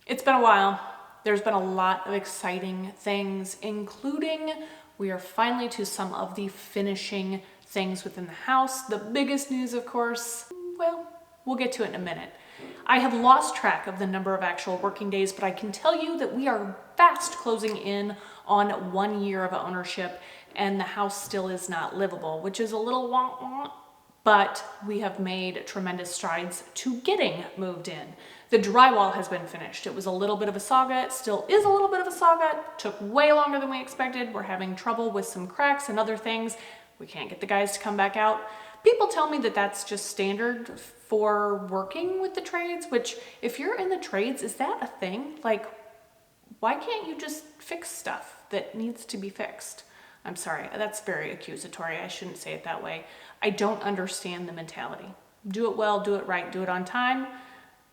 It's been a while. There's been a lot of exciting things, including we are finally to some of the finishing things within the house. The biggest news, of course, well, we'll get to it in a minute. I have lost track of the number of actual working days, but I can tell you that we are fast closing in on 1 year of ownership, and the house still is not livable, which is a little wah-wah, but we have made tremendous strides to getting moved in. The drywall has been finished. It was a little bit of a saga. It still is a little bit of a saga. It took way longer than we expected. We're having trouble with some cracks and other things. We can't get the guys to come back out. People tell me that that's just standard for working with the trades, which if you're in the trades, is that a thing? Like, why can't you just fix stuff that needs to be fixed? I'm sorry, that's very accusatory. I shouldn't say it that way. I don't understand the mentality. Do it well, do it right, do it on time.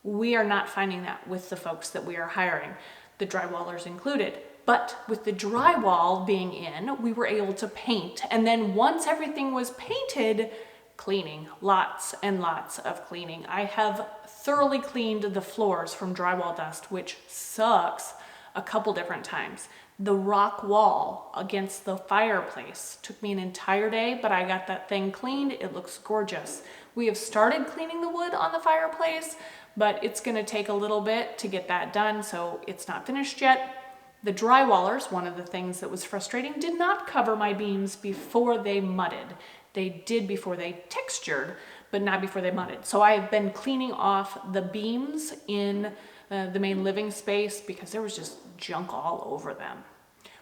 We are not finding that with the folks that we are hiring, the drywallers included. But with the drywall being in, we were able to paint. And then once everything was painted, cleaning, lots and lots of cleaning. I have thoroughly cleaned the floors from drywall dust, which sucks, a couple different times. The rock wall against the fireplace took me an entire day, but I got that thing cleaned. It looks gorgeous. We have started cleaning the wood on the fireplace, but it's gonna take a little bit to get that done, so it's not finished yet. The drywallers, one of the things that was frustrating, did not cover my beams before they mudded. They did before they textured, but not before they mudded. So I've been cleaning off the beams in the main living space because there was just junk all over them.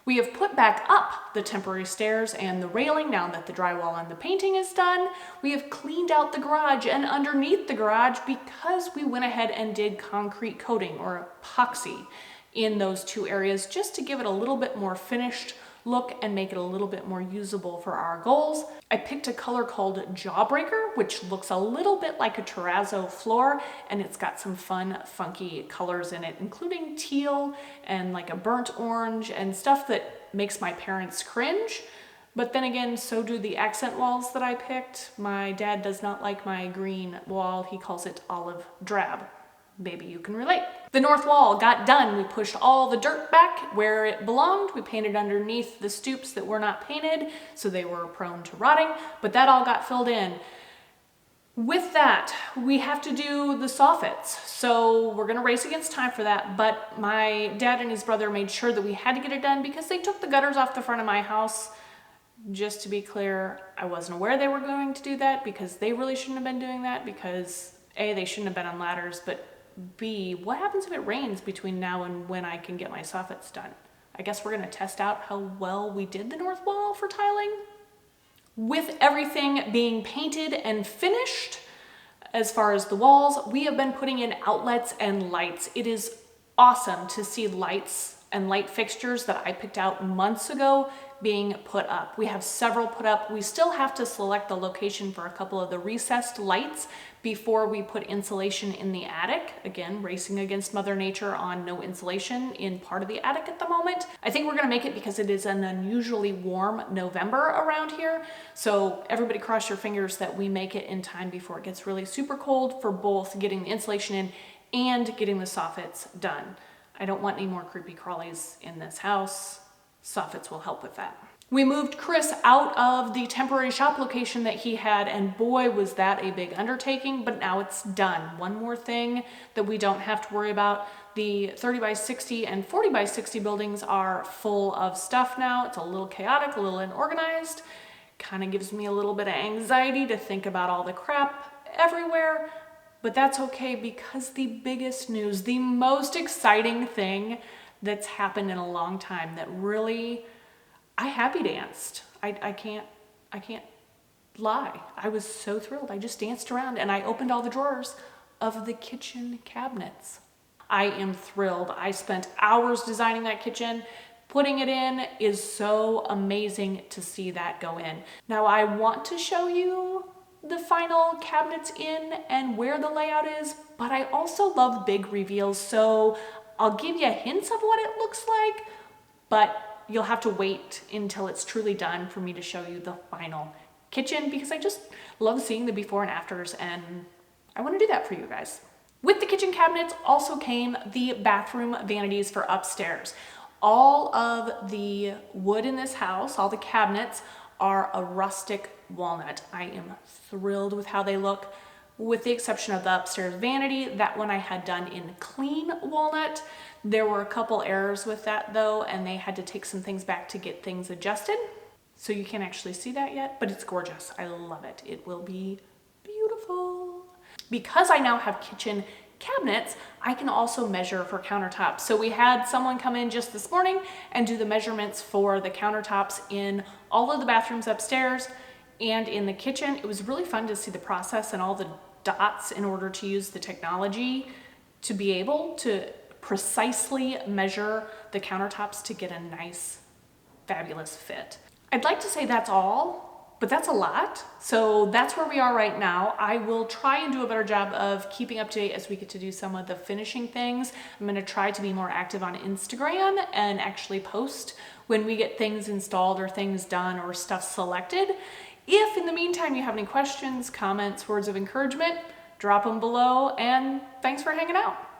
We have put back up the temporary stairs and the railing now that the drywall and the painting is done. We have cleaned out the garage and underneath the garage because we went ahead and did concrete coating or epoxy in those two areas just to give it a little bit more finished look and make it a little bit more usable for our goals. I picked a color called Jawbreaker, which looks a little bit like a terrazzo floor, and it's got some fun, funky colors in it, including teal and like a burnt orange and stuff that makes my parents cringe. But then again, so do the accent walls that I picked. My dad does not like my green wall. He calls it olive drab. Maybe you can relate. The north wall got done. We pushed all the dirt back where it belonged. We painted underneath the stoops that were not painted, so they were prone to rotting, but that all got filled in. With that, we have to do the soffits. So we're gonna race against time for that, but my dad and his brother made sure that we had to get it done because they took the gutters off the front of my house. Just to be clear, I wasn't aware they were going to do that because they really shouldn't have been doing that because A, they shouldn't have been on ladders, but B, what happens if it rains between now and when I can get my soffits done? I guess we're gonna test out how well we did the north wall for tiling. With everything being painted and finished, as far as the walls, we have been putting in outlets and lights. It is awesome to see lights and light fixtures that I picked out months ago being put up. We have several put up. We still have to select the location for a couple of the recessed lights before we put insulation in the attic. Again, racing against Mother Nature on no insulation in part of the attic at the moment. I think we're gonna make it because it is an unusually warm November around here. So everybody cross your fingers that we make it in time before it gets really super cold for both getting the insulation in and getting the soffits done. I don't want any more creepy crawlies in this house. Soffits will help with that. We moved Chris out of the temporary shop location that he had, and boy, was that a big undertaking, but now it's done. One more thing that we don't have to worry about. The 30 by 60 and 40 by 60 buildings are full of stuff now. It's a little chaotic, a little unorganized. Kind of gives me a little bit of anxiety to think about all the crap everywhere, but that's okay because the biggest news, the most exciting thing that's happened in a long time that really, I happy danced. I can't lie. I was so thrilled. I just danced around and I opened all the drawers of the kitchen cabinets. I am thrilled. I spent hours designing that kitchen. Putting it in is so amazing to see that go in. Now I want to show you the final cabinets in and where the layout is, but I also love big reveals, so I'll give you hints of what it looks like, but you'll have to wait until it's truly done for me to show you the final kitchen because I just love seeing the before and afters and I want to do that for you guys. With the kitchen cabinets also came the bathroom vanities for upstairs. All of the wood in this house, all the cabinets, are a rustic walnut. I am thrilled with how they look, with the exception of the upstairs vanity. That one I had done in clean walnut. There were a couple errors with that though, and they had to take some things back to get things adjusted. So you can't actually see that yet, but it's gorgeous. I love it. It will be beautiful. Because I now have kitchen cabinets, I can also measure for countertops. So we had someone come in just this morning and do the measurements for the countertops in all of the bathrooms upstairs and in the kitchen. It was really fun to see the process and all the dots in order to use the technology to be able to precisely measure the countertops to get a nice, fabulous fit. I'd like to say that's all, but that's a lot. So that's where we are right now. I will try and do a better job of keeping up to date as we get to do some of the finishing things. I'm going to try to be more active on Instagram and actually post when we get things installed or things done or stuff selected. If in the meantime you have any questions, comments, words of encouragement, drop them below, and thanks for hanging out.